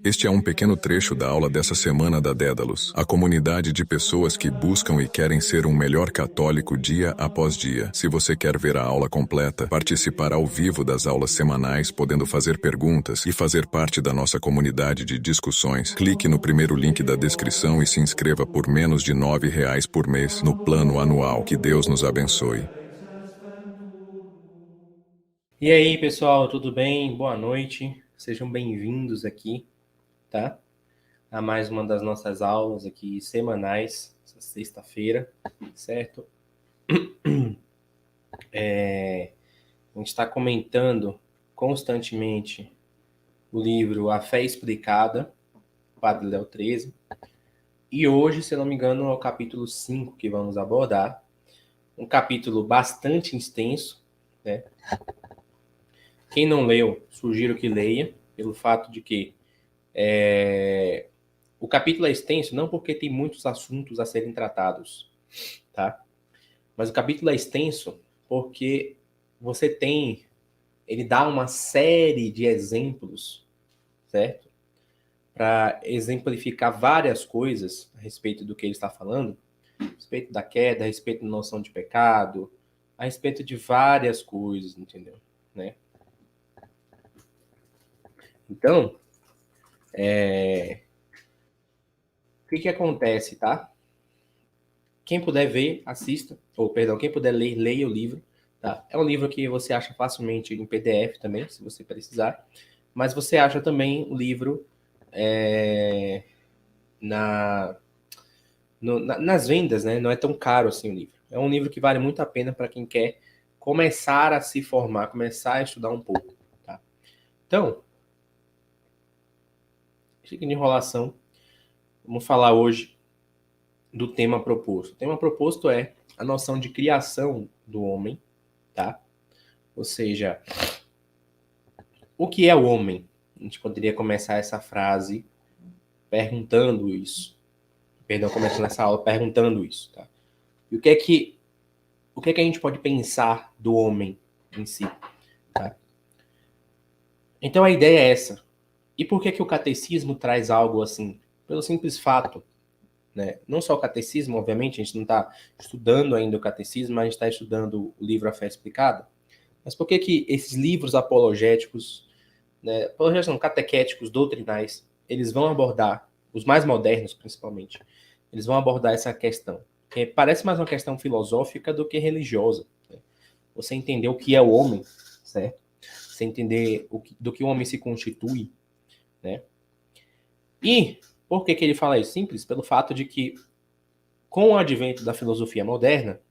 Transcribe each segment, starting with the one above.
Este é um pequeno trecho da aula dessa semana da Dédalus, a comunidade de pessoas que buscam e querem ser um melhor católico dia após dia. Se você quer ver a aula completa, participar ao vivo das aulas semanais, podendo fazer perguntas e fazer parte da nossa comunidade de discussões, clique no primeiro link da descrição e se inscreva por menos de R$ 9 por mês no plano anual. Que Deus nos abençoe. E aí, pessoal, tudo bem? Boa noite. Sejam bem-vindos aqui, tá? A mais uma das nossas aulas aqui semanais, essa sexta-feira, certo? A gente está comentando constantemente o livro A Fé Explicada, Padre Léo 13. E hoje, se eu não me engano, é o capítulo 5 que vamos abordar. Um capítulo bastante extenso, né? Quem não leu, sugiro que leia, pelo fato de que o capítulo é extenso, não porque tem muitos assuntos a serem tratados, tá? Mas o capítulo é extenso porque ele dá uma série de exemplos, certo? Para exemplificar várias coisas a respeito do que ele está falando, a respeito da queda, a respeito da noção de pecado, a respeito de várias coisas, entendeu? Né? Então, o que acontece, tá? Quem puder ver, assista. Ou, perdão, quem puder ler, leia o livro. Tá? É um livro que você acha facilmente em PDF também, se você precisar. Mas você acha também o livro na, nas vendas, né? Não é tão caro assim o livro. É um livro que vale muito a pena para quem quer começar a se formar, começar a estudar um pouco. Tá? Então, chega de enrolação. Vamos falar hoje do tema proposto. O tema proposto é a noção de criação do homem, tá? Ou seja, o que é o homem? A gente poderia começar essa frase perguntando isso. Perdão, começando essa aula perguntando isso, tá? E o que é que a gente pode pensar do homem em si, tá? Então a ideia é essa. E por que que o catecismo traz algo assim? Pelo simples fato, né? Não só o catecismo, obviamente, a gente não está estudando ainda o catecismo, mas a gente está estudando o livro A Fé Explicada. Mas por que que esses livros apologéticos, né, apologéticos não, catequéticos, doutrinais, eles vão abordar, os mais modernos principalmente, eles vão abordar essa questão, que parece mais uma questão filosófica do que religiosa. Né? Você entender o que é o homem, certo? Você entender do que o homem se constitui, né? E por que que ele fala isso? Simples, pelo fato de que, com o advento da filosofia moderna,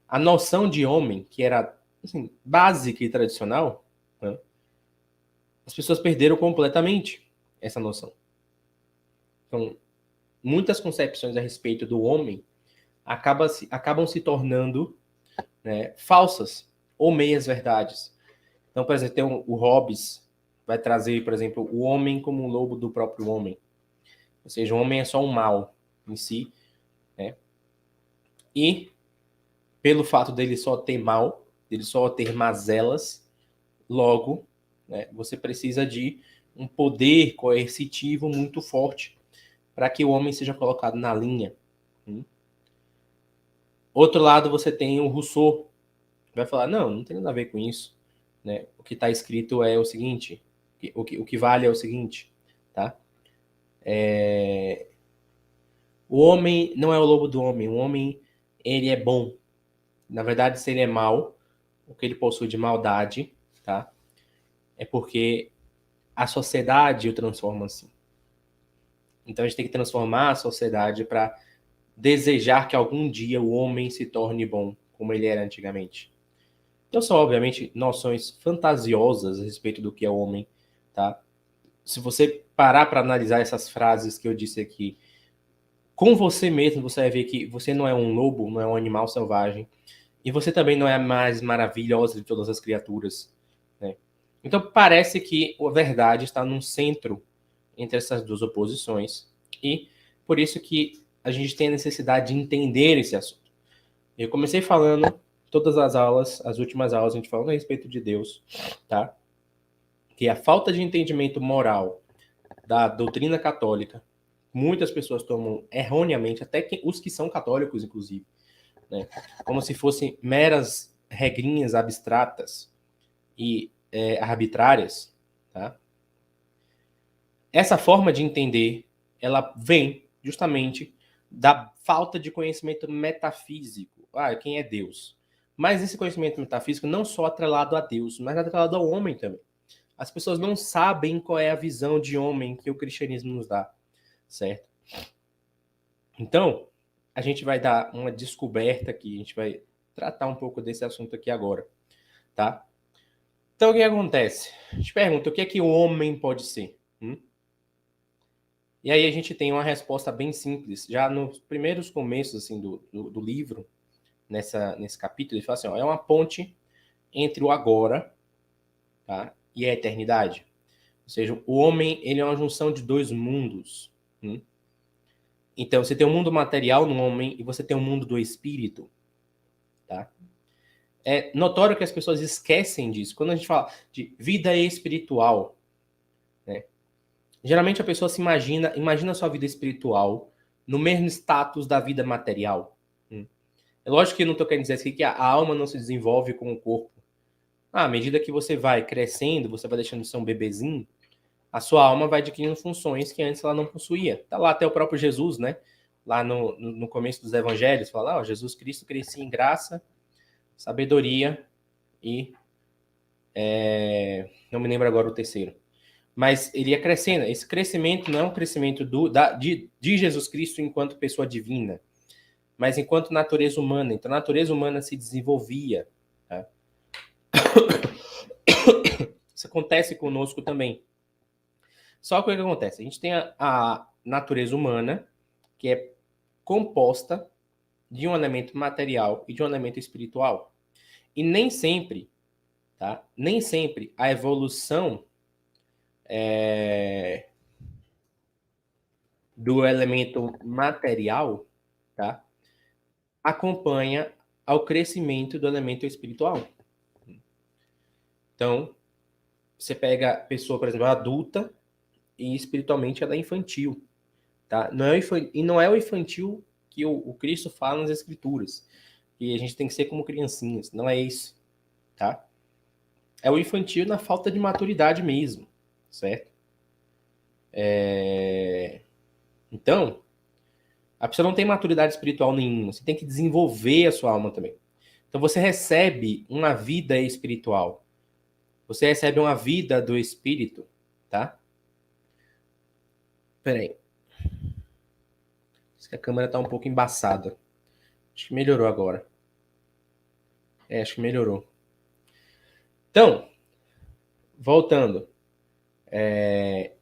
a noção de homem, que era assim, básica e tradicional, né, as pessoas perderam completamente essa noção. Então, muitas concepções a respeito do homem acabam se tornando, né, falsas ou meias verdades. Então, por exemplo, o Hobbes vai trazer, por exemplo, o homem como um lobo do próprio homem. Ou seja, o homem é só um mal em si, né? E pelo fato dele só ter mal, dele só ter mazelas, logo, né, você precisa de um poder coercitivo muito forte para que o homem seja colocado na linha. Outro lado, você tem o Rousseau, que vai falar, não tem nada a ver com isso. Né? O que está escrito é o seguinte, o que vale é o seguinte, tá? O homem não é o lobo do homem, o homem, ele é bom. Na verdade, se ele é mal, o que ele possui de maldade, tá? É porque a sociedade o transforma assim. Então a gente tem que transformar a sociedade para desejar que algum dia o homem se torne bom, como ele era antigamente. Então são, obviamente, noções fantasiosas a respeito do que é o homem, tá? Se você parar para analisar essas frases que eu disse aqui, com você mesmo, você vai ver que você não é um lobo, não é um animal selvagem, e você também não é a mais maravilhosa de todas as criaturas, né? Então parece que a verdade está num centro entre essas duas oposições, e por isso que a gente tem a necessidade de entender esse assunto. Eu comecei falando todas as aulas, as últimas aulas, a gente falando a respeito de Deus, tá? Que a falta de entendimento moral da doutrina católica, muitas pessoas tomam erroneamente, até os que são católicos, inclusive, né, como se fossem meras regrinhas abstratas e arbitrárias, tá? Essa forma de entender, ela vem justamente da falta de conhecimento metafísico. Quem é Deus? Mas esse conhecimento metafísico não só atrelado a Deus, mas atrelado ao homem também. As pessoas não sabem qual é a visão de homem que o cristianismo nos dá, certo? Então, a gente vai dar uma descoberta aqui, a gente vai tratar um pouco desse assunto aqui agora, tá? Então, o que acontece? A gente pergunta, o que é que o homem pode ser? E aí a gente tem uma resposta bem simples. Já nos primeiros começos assim, do livro, nesse capítulo, ele fala assim, é uma ponte entre o agora, tá, e a eternidade. Ou seja, o homem ele é uma junção de dois mundos. Então, você tem um mundo material no homem e você tem um mundo do espírito. Tá? É notório que as pessoas esquecem disso. Quando a gente fala de vida espiritual, né, geralmente a pessoa se imagina a sua vida espiritual no mesmo status da vida material. É lógico que eu não estou querendo dizer assim que a alma não se desenvolve com o corpo. À medida que você vai crescendo, você vai deixando de ser um bebezinho, a sua alma vai adquirindo funções que antes ela não possuía. Está lá até o próprio Jesus, né? Lá no começo dos evangelhos, fala, Jesus Cristo crescia em graça, sabedoria e... não me lembro agora o terceiro. Mas ele ia crescendo. Esse crescimento não é um crescimento de Jesus Cristo enquanto pessoa divina, mas enquanto natureza humana. Então, a natureza humana se desenvolvia. Tá? Isso acontece conosco também. Só que o que acontece? A gente tem a natureza humana, que é composta de um elemento material e de um elemento espiritual. E nem sempre, tá? Nem sempre a evolução do elemento material, tá, acompanha ao crescimento do elemento espiritual. Então, você pega a pessoa, por exemplo, adulta, e espiritualmente ela é infantil. Tá? E não é o infantil que o Cristo fala nas Escrituras. E a gente tem que ser como criancinhas. Não é isso. Tá? É o infantil na falta de maturidade mesmo. Certo? Então, a pessoa não tem maturidade espiritual nenhuma. Você tem que desenvolver a sua alma também. Então, você recebe uma vida espiritual. Você recebe uma vida do Espírito. Tá? Peraí. Acho que a câmera tá um pouco embaçada. Acho que melhorou agora. Acho que melhorou. Então, voltando.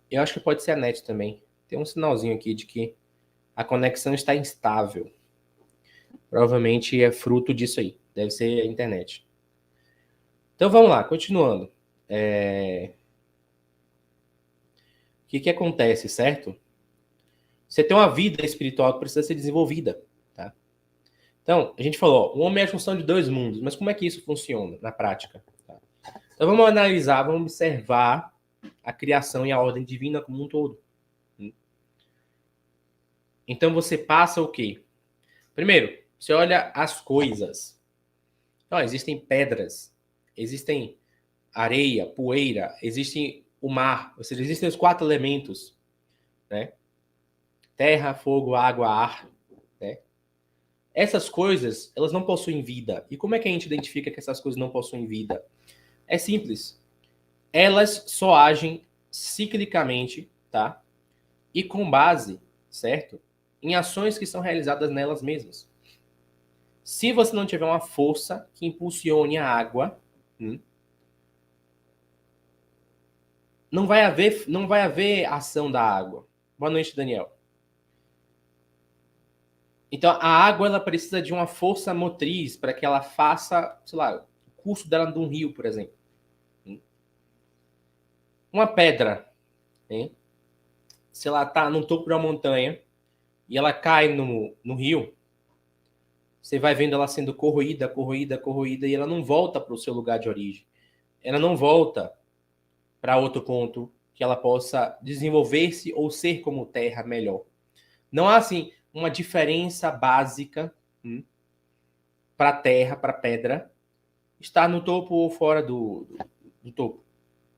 Eu acho que pode ser a net também. Tem um sinalzinho aqui de que a conexão está instável. Provavelmente é fruto disso aí. Deve ser a internet. Então, vamos lá. Continuando. O que acontece, certo? Você tem uma vida espiritual que precisa ser desenvolvida. Tá? Então, a gente falou, o homem é a junção de dois mundos, mas como é que isso funciona na prática? Tá? Então, vamos analisar, vamos observar a criação e a ordem divina como um todo. Então, você passa o quê? Primeiro, você olha as coisas. Então, existem pedras, existem areia, poeira, existe o mar, ou seja, existem os 4 elementos, né? Terra, fogo, água, ar, né? Essas coisas, elas não possuem vida. E como é que a gente identifica que essas coisas não possuem vida? É simples. Elas só agem ciclicamente, tá? E com base, certo? Em ações que são realizadas nelas mesmas. Se você não tiver uma força que impulsione a água, não vai haver ação da água. Boa noite, Daniel. Então, a água ela precisa de uma força motriz para que ela faça, sei lá, o curso dela de um rio, por exemplo. Uma pedra, hein? Se ela está no topo de uma montanha e ela cai no rio, você vai vendo ela sendo corroída, e ela não volta para o seu lugar de origem. Ela não volta para outro ponto que ela possa desenvolver-se ou ser como terra melhor. Não há, assim, uma diferença básica para a terra, para a pedra, estar no topo ou fora do topo.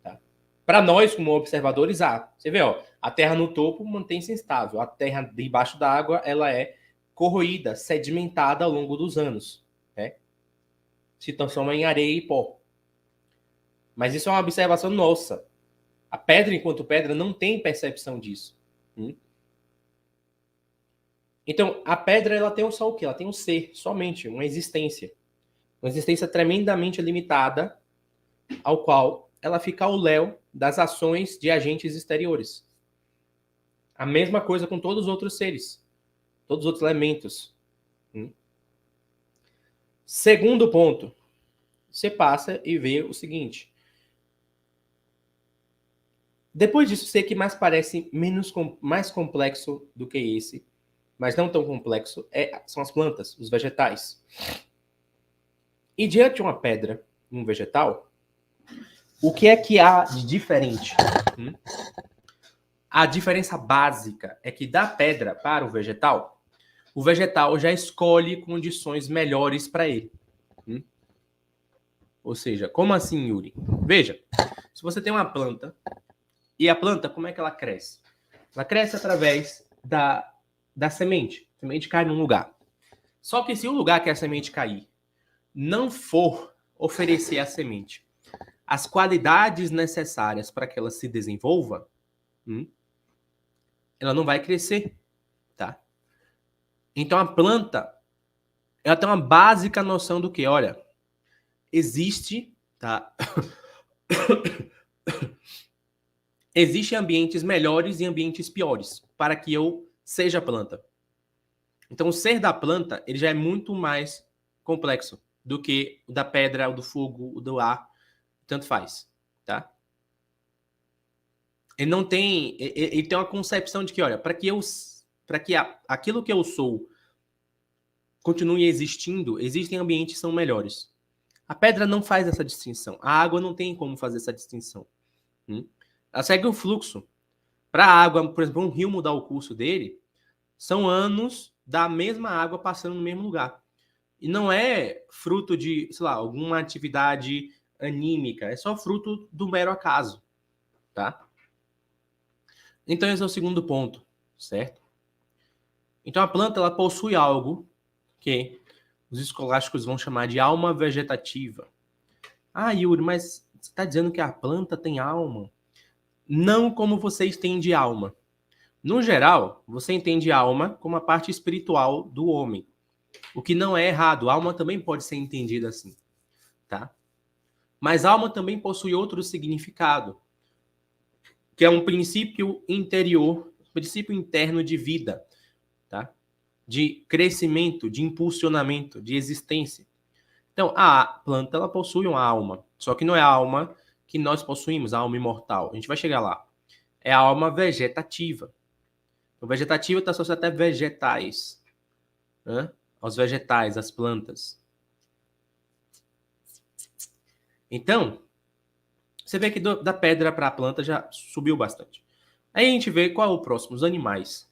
Tá? Para nós, como observadores, você vê, ó, a terra no topo mantém-se instável, a terra debaixo da água ela é corroída, sedimentada ao longo dos anos. Né? Se transforma em areia e pó. Mas isso é uma observação nossa. A pedra, enquanto pedra, não tem percepção disso. Então, a pedra ela tem só o quê? Ela tem um ser, somente, uma existência. Uma existência tremendamente limitada, ao qual ela fica ao léu das ações de agentes exteriores. A mesma coisa com todos os outros seres, todos os outros elementos. Segundo ponto, você passa e vê o seguinte. Depois disso, sei que mais parece mais complexo do que esse, mas não tão complexo, são as plantas, os vegetais. E diante de uma pedra, um vegetal, o que é que há de diferente? A diferença básica é que da pedra para o vegetal já escolhe condições melhores para ele. Ou seja, como assim, Yuri? Veja, se você tem uma planta, e a planta, como é que ela cresce? Ela cresce através da semente. A semente cai num lugar. Só que se o lugar que a semente cair não for oferecer à semente as qualidades necessárias para que ela se desenvolva, ela não vai crescer, tá? Então a planta, ela tem uma básica noção do que, olha, existe, tá? Existem ambientes melhores e ambientes piores para que eu seja planta. Então, o ser da planta ele já é muito mais complexo do que o da pedra, o do fogo, o do ar, tanto faz, tá? Ele não tem, ele tem uma concepção de que, olha, para que aquilo que eu sou continue existindo, existem ambientes que são melhores. A pedra não faz essa distinção. A água não tem como fazer essa distinção. Ela segue o fluxo. Para a água, por exemplo, um rio mudar o curso dele, são anos da mesma água passando no mesmo lugar. E não é fruto de, sei lá, alguma atividade anímica. É só fruto do mero acaso. Tá? Então, esse é o segundo ponto. Certo? Então, a planta ela possui algo que os escolásticos vão chamar de alma vegetativa. Ah, Yuri, mas você está dizendo que a planta tem alma? Não como você entende alma. No geral, você entende alma como a parte espiritual do homem. O que não é errado. Alma também pode ser entendida assim. Tá? Mas alma também possui outro significado, que é um princípio interior, princípio interno de vida, tá? De crescimento, de impulsionamento, de existência. Então, a planta ela possui uma alma, só que não é a alma que nós possuímos, a alma imortal. A gente vai chegar lá. É a alma vegetativa. O vegetativo está associado até vegetais, né? Aos vegetais, às plantas. Então, você vê que da pedra para a planta já subiu bastante. Aí a gente vê qual é o próximo, os animais.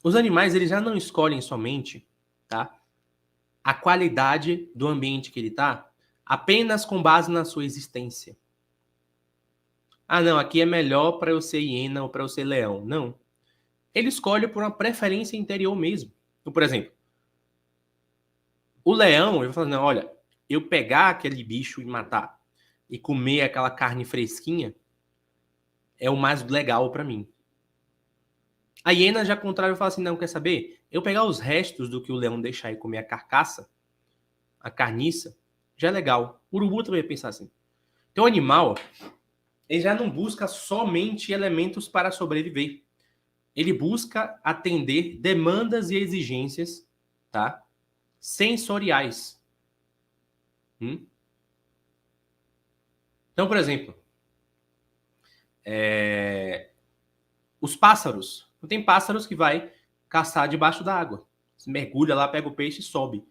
Os animais eles já não escolhem somente, tá, a qualidade do ambiente que ele está apenas com base na sua existência. Ah, não, aqui é melhor para eu ser hiena ou para eu ser leão. Não. Ele escolhe por uma preferência interior mesmo. Então, por exemplo, o leão, ele vai falar, não, olha, eu pegar aquele bicho e matar e comer aquela carne fresquinha é o mais legal para mim. A hiena, já ao contrário, fala assim, não, quer saber? Eu pegar os restos do que o leão deixar e comer a carcaça, a carniça, já é legal. O urubu também vai pensar assim. Então, o animal, ele já não busca somente elementos para sobreviver. Ele busca atender demandas e exigências, tá, sensoriais. Então, por exemplo, os pássaros. Tem pássaros que vai caçar debaixo da água. Você mergulha lá, pega o peixe e sobe.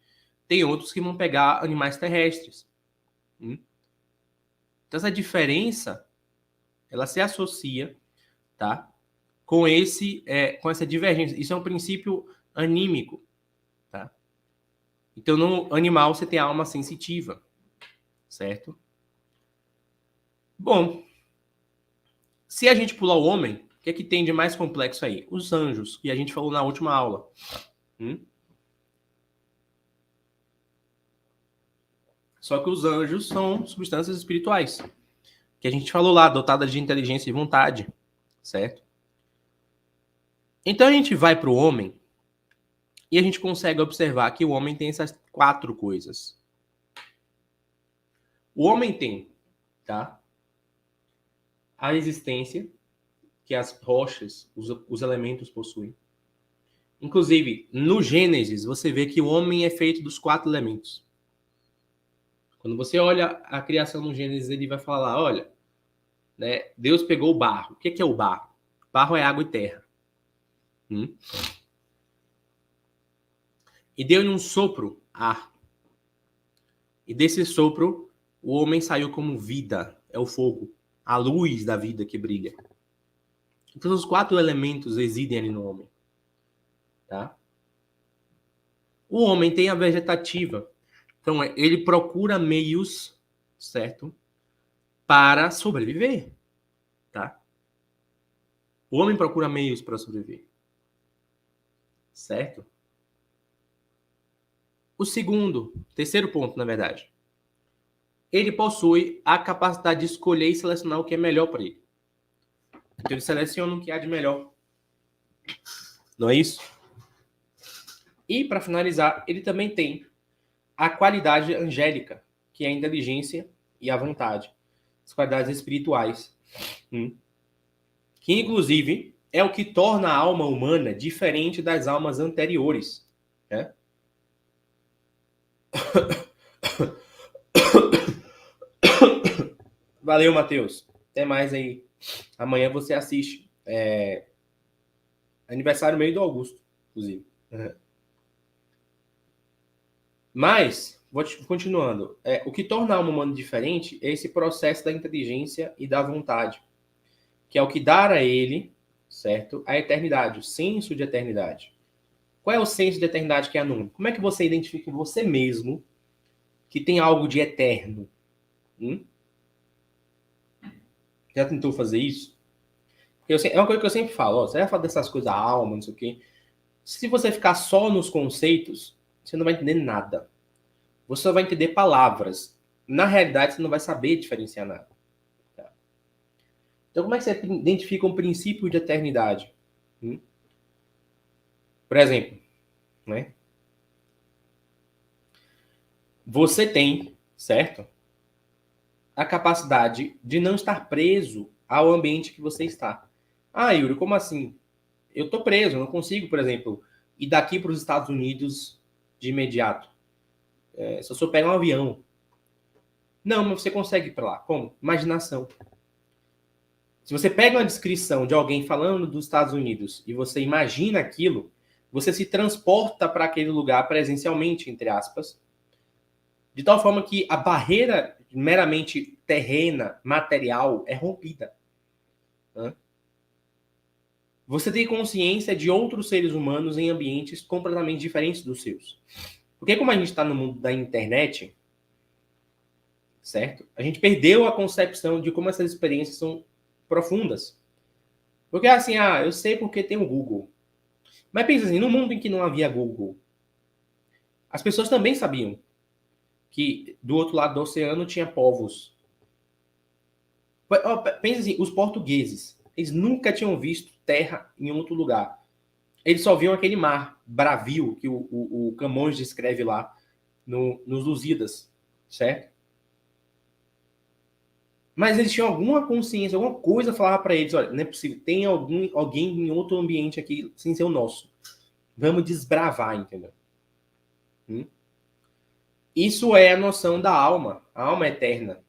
Tem outros que vão pegar animais terrestres. Então, essa diferença ela se associa, tá? Com essa divergência. Isso é um princípio anímico, tá? Então, no animal, você tem a alma sensitiva, certo? Bom, se a gente pular o homem, o que é que tem de mais complexo aí? Os anjos, que a gente falou na última aula. Só que os anjos são substâncias espirituais, que a gente falou lá, dotadas de inteligência e vontade, certo? Então a gente vai para o homem e a gente consegue observar que o homem tem essas 4 coisas. O homem tem, tá? A existência que as rochas, os elementos possuem. Inclusive, no Gênesis, você vê que o homem é feito dos 4 elementos. Quando você olha a criação no Gênesis, ele vai falar, olha, né, Deus pegou o barro. O que é o barro? Barro é água e terra. E deu-lhe um sopro, ar. E desse sopro, o homem saiu como vida, é o fogo, a luz da vida que brilha. Então, os 4 elementos residem ali no homem. Tá? O homem tem a vegetativa. Então, ele procura meios, certo? Para sobreviver. Tá? O homem procura meios para sobreviver. Certo? O terceiro ponto, na verdade. Ele possui a capacidade de escolher e selecionar o que é melhor para ele. Então, ele seleciona o que há de melhor. Não é isso? E, para finalizar, ele também tem a qualidade angélica, que é a inteligência e a vontade. As qualidades espirituais. Que, inclusive, é o que torna a alma humana diferente das almas anteriores. Né? Valeu, Matheus. Até mais aí. Amanhã você assiste. Aniversário meio do Augusto, inclusive. Mas, continuando. O que torna a alma humana diferente é esse processo da inteligência e da vontade, que é o que dá a ele, certo, a eternidade, o senso de eternidade. Qual é o senso de eternidade que é anônimo? Como é que você identifica você mesmo que tem algo de eterno? Já tentou fazer isso? É uma coisa que eu sempre falo, você vai falar dessas coisas, alma, não sei o quê. Se você ficar só nos conceitos, você não vai entender nada. Você só vai entender palavras. Na realidade, você não vai saber diferenciar nada. Tá? Então, como é que você identifica um princípio de eternidade? Por exemplo, né? Você tem, certo? A capacidade de não estar preso ao ambiente que você está. Ah, Yuri, como assim? Eu tô preso, eu não consigo, por exemplo, ir daqui para os Estados Unidos de imediato. Se eu só pegar um avião. Não, mas você consegue ir para lá. Como? Imaginação. Se você pega uma descrição de alguém falando dos Estados Unidos e você imagina aquilo, você se transporta para aquele lugar presencialmente, entre aspas, de tal forma que a barreira meramente terrena, material, é rompida. Você tem consciência de outros seres humanos em ambientes completamente diferentes dos seus. Porque como a gente está no mundo da internet, certo? A gente perdeu a concepção de como essas experiências são profundas. Porque assim, eu sei porque tem o Google. Mas pensa assim, no mundo em que não havia Google, as pessoas também sabiam que do outro lado do oceano tinha povos. Pensa assim, os portugueses, eles nunca tinham visto terra em outro lugar. Eles só viam aquele mar bravio que o Camões descreve lá nos Lusíadas, certo? Mas eles tinham alguma consciência, alguma coisa falava para eles, olha, não é possível, tem alguém em outro ambiente aqui sem ser o nosso. Vamos desbravar, entendeu? Isso é a noção da alma. A alma é eterna.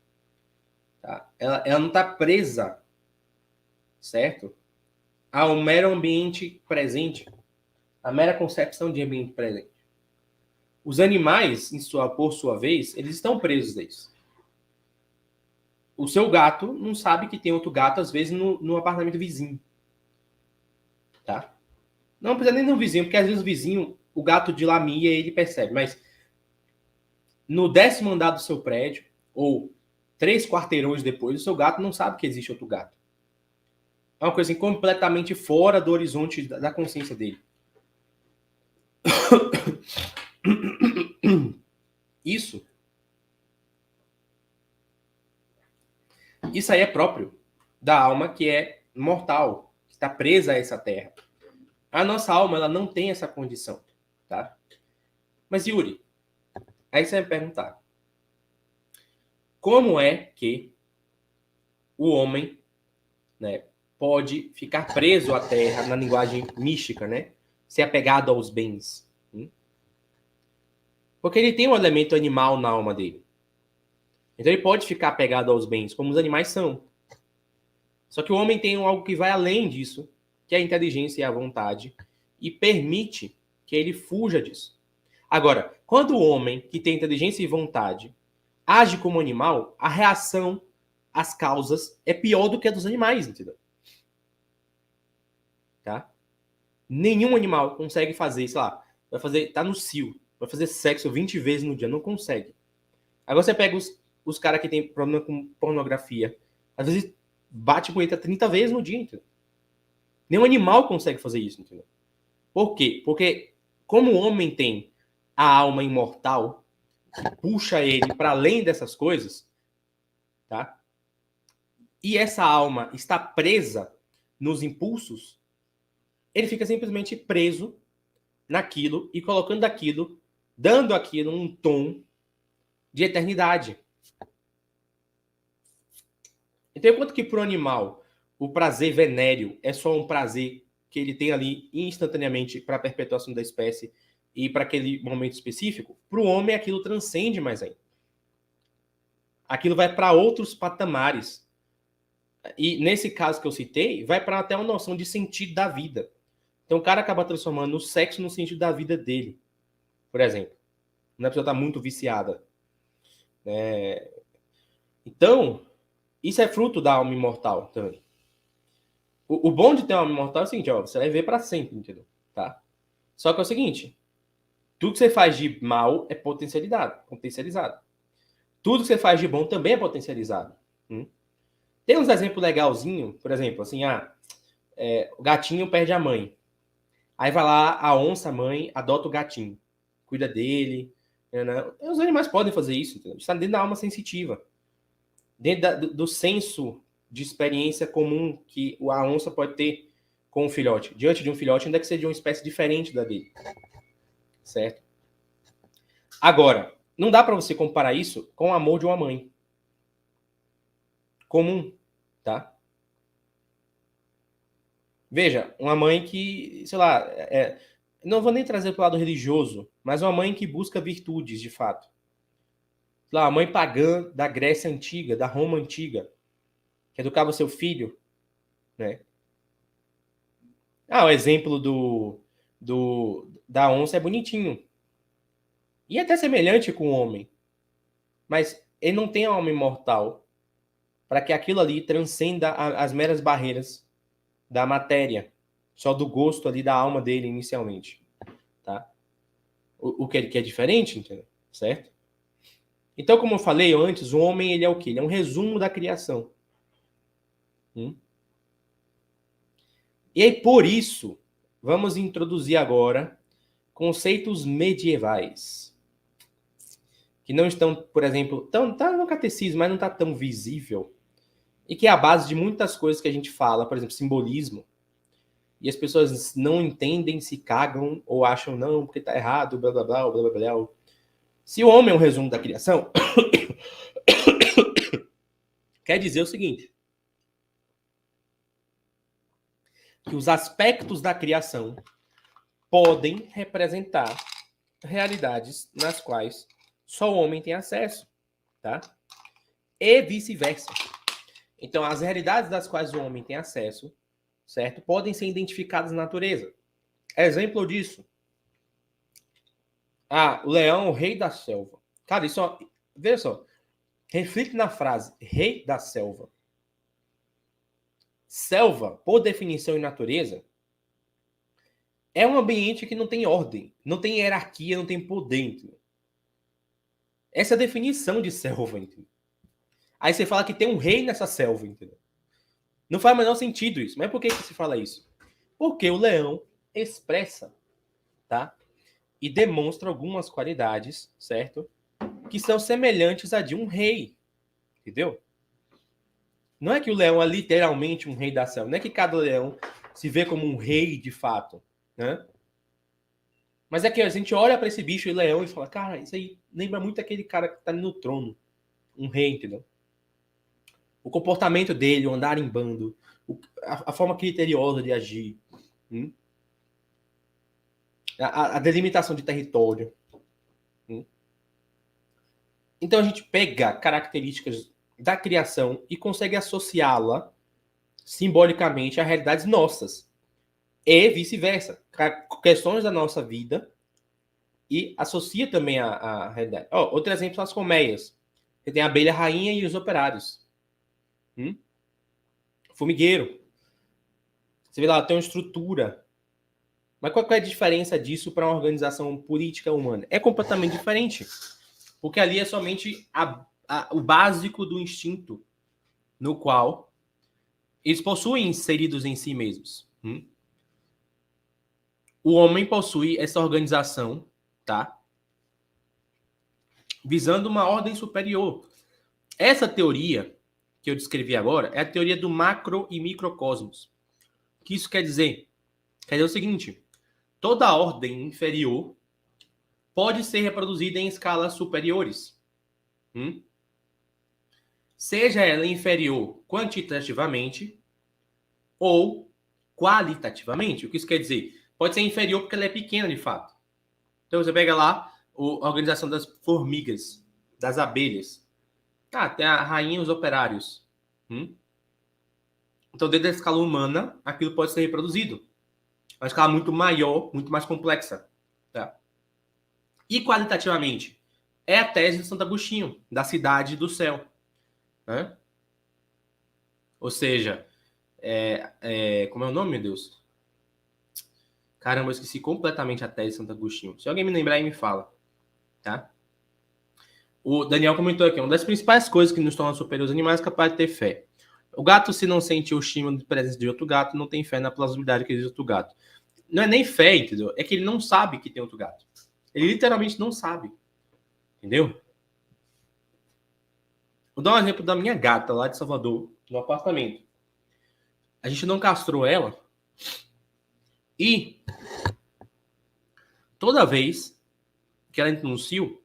Tá? Ela não está presa, certo? A um mero ambiente presente. A mera concepção de ambiente presente. Os animais, por sua vez, eles estão presos a isso. O seu gato não sabe que tem outro gato, às vezes, no apartamento vizinho. Tá? Não precisa nem no vizinho, porque às vezes o vizinho, o gato de lá mia, ele percebe. Mas no 10º andar do seu prédio, ou 3 quarteirões depois, o seu gato não sabe que existe outro gato. É uma coisa assim, completamente fora do horizonte da consciência dele. Isso aí é próprio da alma que é mortal, que está presa a essa terra. A nossa alma, ela não tem essa condição, tá? Mas, Yuri, aí você vai me perguntar, como é que o homem, né, pode ficar preso à terra na linguagem mística, né? Ser apegado aos bens. Porque ele tem um elemento animal na alma dele. Então ele pode ficar apegado aos bens, como os animais são. Só que o homem tem algo que vai além disso, que é a inteligência e a vontade, e permite que ele fuja disso. Agora, quando o homem que tem inteligência e vontade age como animal, a reação às causas é pior do que a dos animais, entendeu? Tá? Nenhum animal consegue fazer, sei lá, tá no cio, vai fazer sexo 20 vezes no dia, não consegue. Agora você pega os caras que tem problema com pornografia, às vezes bate punheta 30 vezes no dia, entendeu? Nenhum animal consegue fazer isso, entendeu? Por quê? Porque como o homem tem a alma imortal, que puxa ele para além dessas coisas, tá? E essa alma está presa nos impulsos, ele fica simplesmente preso naquilo e colocando aquilo, dando aquilo um tom de eternidade. Então, enquanto que para o animal o prazer venéreo é só um prazer que ele tem ali instantaneamente para a perpetuação da espécie e para aquele momento específico, para o homem aquilo transcende mais ainda. Aquilo vai para outros patamares. E nesse caso que eu citei, vai para até uma noção de sentido da vida. Então o cara acaba transformando o sexo no sentido da vida dele. Por exemplo, a pessoa está muito viciada. Então, isso é fruto da alma imortal também. O bom de ter uma alma imortal é o seguinte, ó, você vai ver para sempre, entendeu? Tá? Só que é o seguinte, tudo que você faz de mal é potencializado. Tudo que você faz de bom também é potencializado. Tem uns exemplos legalzinhos, por exemplo, assim, o gatinho perde a mãe. Aí vai lá a onça mãe, adota o gatinho, cuida dele. Né? Os animais podem fazer isso, entendeu? Está dentro da alma sensitiva. Dentro do senso de experiência comum que a onça pode ter com o filhote. Diante de um filhote, ainda que seja de uma espécie diferente da dele. Certo? Agora, não dá para você comparar isso com o amor de uma mãe. Comum, tá? Veja, uma mãe que, sei lá, não vou nem trazer para o lado religioso, mas uma mãe que busca virtudes, de fato. Sei lá, a mãe pagã da Grécia Antiga, da Roma Antiga, que educava seu filho, né? O exemplo da onça é bonitinho. E é até semelhante com o homem. Mas ele não tem a alma imortal para que aquilo ali transcenda as meras barreiras da matéria, só do gosto ali da alma dele inicialmente, tá? O que é diferente, entendeu? Certo? Então, como eu falei antes, o homem ele é o quê? Ele é um resumo da criação. E aí, por isso, vamos introduzir agora conceitos medievais que não estão, por exemplo, tá no catecismo, mas não está tão visível e que é a base de muitas coisas que a gente fala, por exemplo, simbolismo. E as pessoas não entendem, se cagam ou acham não, porque tá errado, blá blá blá, blá blá blá. Se o homem é um resumo da criação, quer dizer o seguinte, que os aspectos da criação podem representar realidades nas quais só o homem tem acesso, tá? E vice-versa. Então, as realidades das quais o homem tem acesso, certo? Podem ser identificadas na natureza. Exemplo disso. O leão, o rei da selva. Cara, isso, veja só. Reflita na frase rei da selva. Selva, por definição e natureza, é um ambiente que não tem ordem, não tem hierarquia, não tem poder. Entendeu? Essa é a definição de selva. Entendeu? Aí você fala que tem um rei nessa selva. Entendeu? Não faz o menor sentido isso. Mas por que se fala isso? Porque o leão expressa, tá? E demonstra algumas qualidades, certo? Que são semelhantes a de um rei. Entendeu? Não é que o leão é literalmente um rei da selva. Não é que cada leão se vê como um rei de fato, né? Mas é que a gente olha para esse bicho e leão e fala, cara, isso aí lembra muito aquele cara que tá no trono. Um rei, entendeu? O comportamento dele, o andar em bando, a forma criteriosa de agir, a delimitação de território. Então a gente pega características da criação e consegue associá-la simbolicamente a realidades nossas. E vice-versa. Questões da nossa vida e associa também a realidade. Outro exemplo são as colmeias. Você tem a abelha rainha e os operários. Formigueiro. Você vê lá, tem uma estrutura. Mas qual é a diferença disso para uma organização política humana? É completamente diferente. Porque ali é somente o básico do instinto no qual eles possuem inseridos em si mesmos. O homem possui essa organização, tá? Visando uma ordem superior. Essa teoria que eu descrevi agora é a teoria do macro e microcosmos. O que isso quer dizer? Quer dizer o seguinte: toda ordem inferior pode ser reproduzida em escalas superiores. Seja ela inferior quantitativamente ou qualitativamente. O que isso quer dizer? Pode ser inferior porque ela é pequena, de fato. Então, você pega lá a organização das formigas, das abelhas. Tem a rainha e os operários. Então, dentro da escala humana, aquilo pode ser reproduzido. Uma escala muito maior, muito mais complexa. Tá? E qualitativamente, é a tese de Santo Agostinho, da cidade do céu. Né? Ou seja, como é o nome, meu Deus? Caramba, eu esqueci completamente a tese de Santo Agostinho. Se alguém me lembrar aí, me fala. Tá? O Daniel comentou aqui, uma das principais coisas que nos torna superiores aos animais é capaz de ter fé. O gato, se não sente o estímulo de presença de outro gato, não tem fé na plausibilidade que existe outro gato. Não é nem fé, entendeu? É que ele não sabe que tem outro gato. Ele literalmente não sabe. Entendeu? Vou dar um exemplo da minha gata lá de Salvador, no apartamento. A gente não castrou ela. E toda vez que ela entra no cio,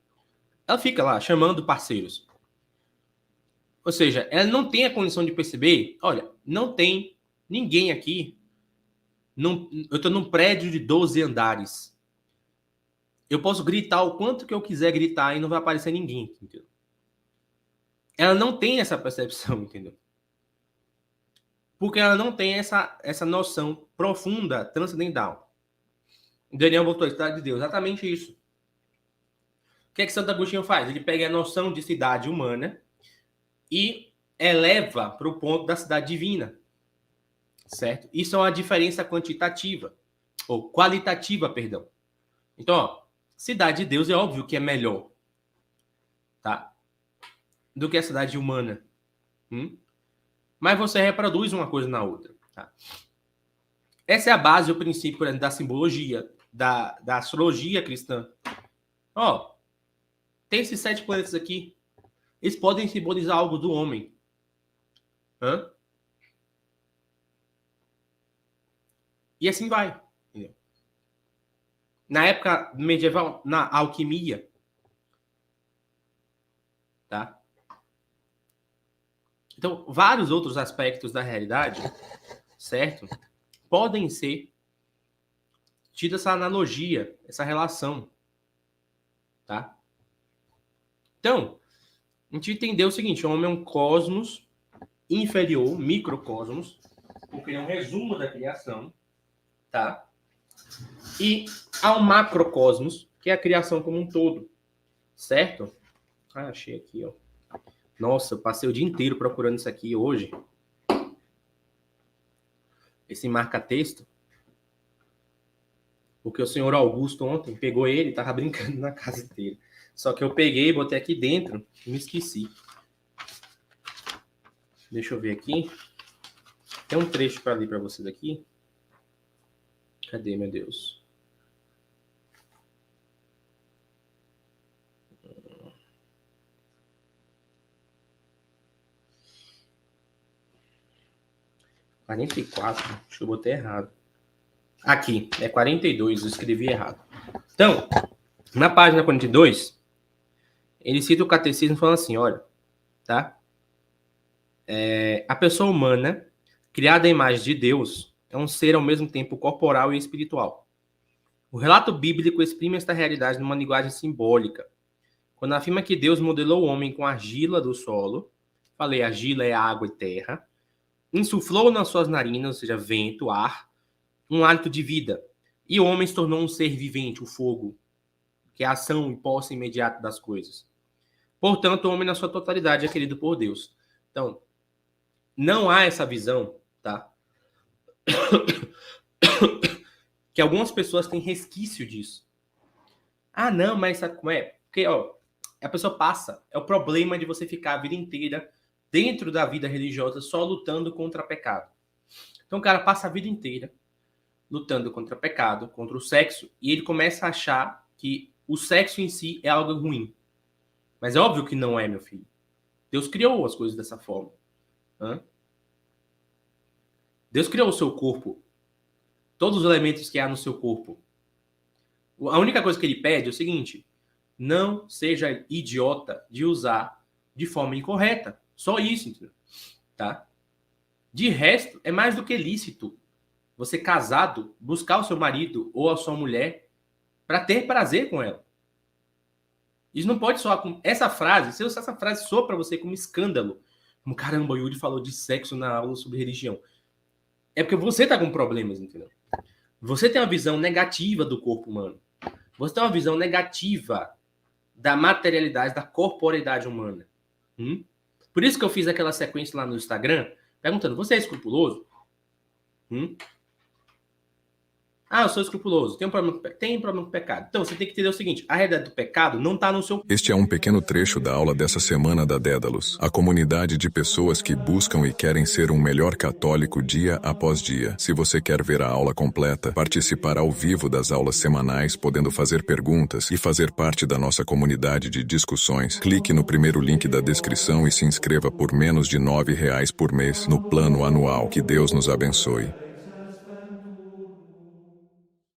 ela fica lá chamando parceiros. Ou seja, ela não tem a condição de perceber, olha, não tem ninguém aqui. Eu estou num prédio de 12 andares. Eu posso gritar o quanto que eu quiser gritar e não vai aparecer ninguém, entendeu? Ela não tem essa percepção, entendeu? Porque ela não tem essa noção profunda, transcendental. O Daniel voltou à cidade de Deus, exatamente isso. O que é que Santo Agostinho faz? Ele pega a noção de cidade humana e eleva para o ponto da cidade divina. Certo? Isso é uma diferença quantitativa, ou qualitativa, perdão. Então, cidade de Deus é óbvio que é melhor, tá? Do que a cidade humana. Mas você reproduz uma coisa na outra. Tá? Essa é a base, o princípio da simbologia, da astrologia cristã. Tem esses 7 planetas aqui. Eles podem simbolizar algo do homem. E assim vai. Entendeu? Na época medieval, na alquimia, tá? Então, vários outros aspectos da realidade, certo? Podem ser tido essa analogia, essa relação, tá? Então, a gente entendeu o seguinte, o homem é um cosmos inferior, microcosmos, porque é um resumo da criação, tá? E há um macrocosmos, que é a criação como um todo, certo? Achei aqui, ó. Nossa, eu passei o dia inteiro procurando isso aqui hoje. Esse marca-texto. Porque o senhor Augusto ontem pegou ele e tava brincando na casa inteira. Só que eu peguei, botei aqui dentro e me esqueci. Deixa eu ver aqui. Tem um trecho para ler para vocês aqui. Cadê, meu Deus? (44), acho que eu botei errado. Aqui, é 42, eu escrevi errado. Então, na página 42, ele cita o catecismo falando assim, olha, tá? A pessoa humana, criada à imagem de Deus, é um ser ao mesmo tempo corporal e espiritual. O relato bíblico exprime esta realidade numa linguagem simbólica, quando afirma que Deus modelou o homem com argila do solo, falei, argila é água e terra, insuflou nas suas narinas, ou seja, vento, ar, um hálito de vida, e o homem se tornou um ser vivente, o fogo, que é a ação e posse imediata das coisas. Portanto, o homem na sua totalidade é querido por Deus. Então, não há essa visão, tá? Que algumas pessoas têm resquício disso. Ah, não, mas sabe como é? Porque, ó, a pessoa passa. É o problema de você ficar a vida inteira dentro da vida religiosa só lutando contra pecado. Então o cara passa a vida inteira lutando contra pecado, contra o sexo, e ele começa a achar que o sexo em si é algo ruim. Mas é óbvio que não é, meu filho. Deus criou as coisas dessa forma. Deus criou o seu corpo. Todos os elementos que há no seu corpo. A única coisa que ele pede é o seguinte: não seja idiota de usar de forma incorreta. Só isso, entendeu? Tá? De resto, é mais do que lícito você casado buscar o seu marido ou a sua mulher para ter prazer com ela. Isso não pode soar com essa frase. Se essa frase soa para você como escândalo, como caramba, o Yuri falou de sexo na aula sobre religião, é porque você tá com problemas, entendeu? Você tem uma visão negativa do corpo humano. Você tem uma visão negativa da materialidade, da corporeidade humana. Por isso que eu fiz aquela sequência lá no Instagram, perguntando, você é escrupuloso? Ah, eu sou escrupuloso. Tem problema com pecado. Então, você tem que entender o seguinte, a realidade do pecado não está no seu... Este é um pequeno trecho da aula dessa semana da Dédalus, a comunidade de pessoas que buscam e querem ser um melhor católico dia após dia. Se você quer ver a aula completa, participar ao vivo das aulas semanais, podendo fazer perguntas e fazer parte da nossa comunidade de discussões, clique no primeiro link da descrição e se inscreva por menos de R$ 9 por mês no plano anual. Que Deus nos abençoe.